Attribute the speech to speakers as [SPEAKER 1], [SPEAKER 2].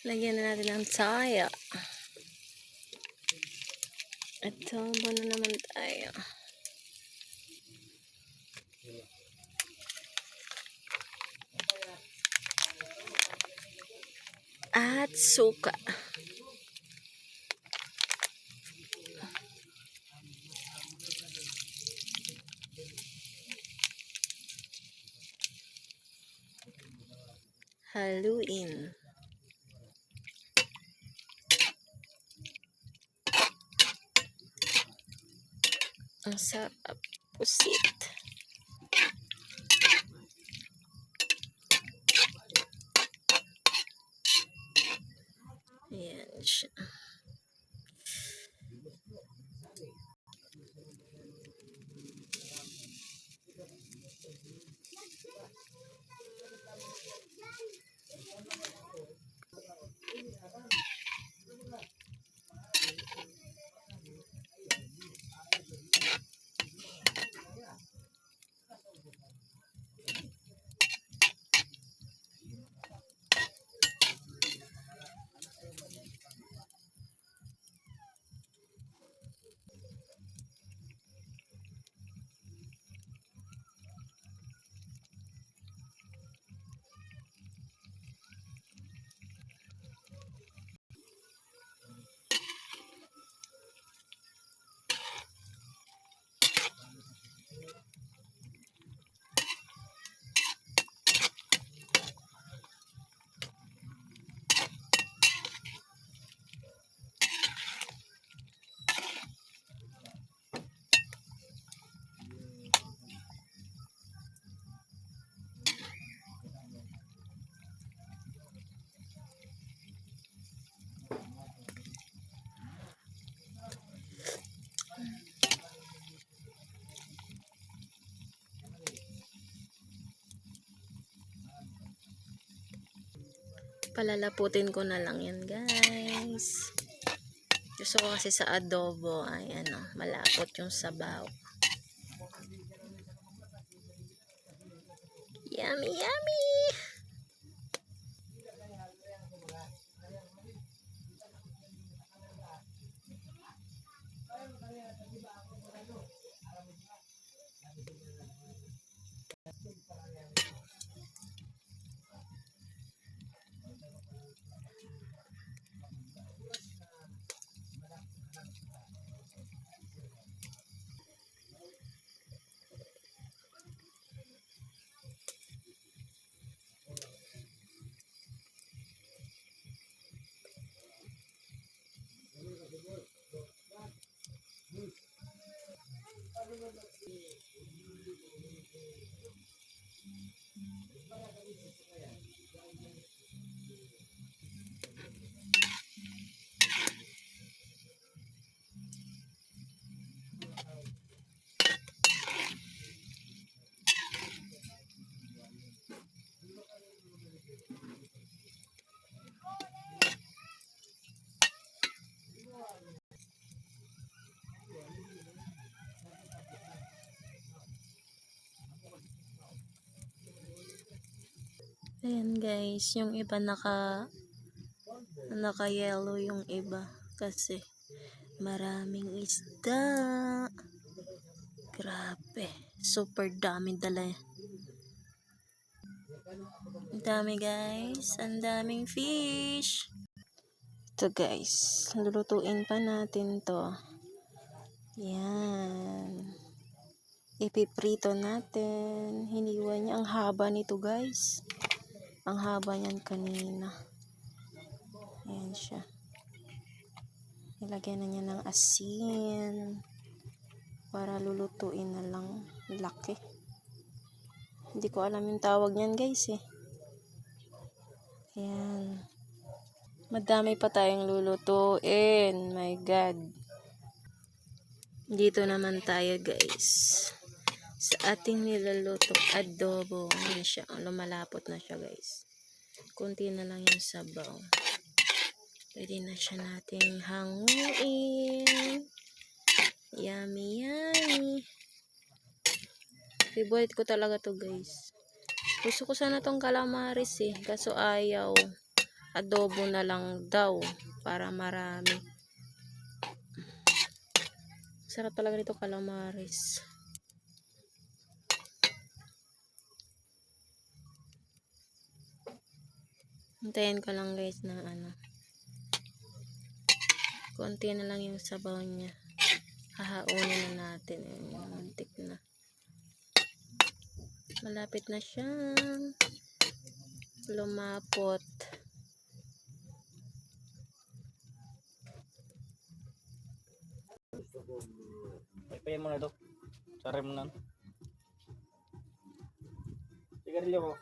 [SPEAKER 1] Lagyan na natin ng toyo. At tobo na naman tayo. At suka. Haluin. Ang sarap. Pusit. Ayan siya. Palalaputin ko na lang yan, guys. Gusto ko kasi sa adobo ay malapot yung sabaw. Yummy, yummy! Ayan guys, yung iba naka yellow yung iba kasi maraming isda. Grabe, super dami dala. Ang dami guys, ang daming fish. Ito guys, lulutuin pa natin to. Yan. Ipiprito natin. Hiniwa niya. Ang haba nito guys. Ang haba niyan kanina. Ayan siya. Ilagyan na niya ng asin. Para lulutuin na lang. Laki. Hindi ko alam yung tawag niyan guys eh. Ayan. Madami pa tayong lulutuin. My God. Dito naman tayo guys. Sa ating nilalutong adobo. Ayan siya. Lumalapot na siya guys. Kunti na lang yung sabaw. Pwede na siya nating hanguin. Yummy, yummy. Favorite ko talaga to guys. Gusto ko sana tong calamaris eh. Kaso ayaw. Adobo na lang daw. Para marami. Sarap talaga nito calamaris. Hintayin ko lang guys na ano. Konti na lang yung sabaw niya. Hahaunin na natin. Muntik na. Malapit na siyang lumapot.
[SPEAKER 2] Paypayin mo na ito. Sarin mo na. Sigarilyo ko.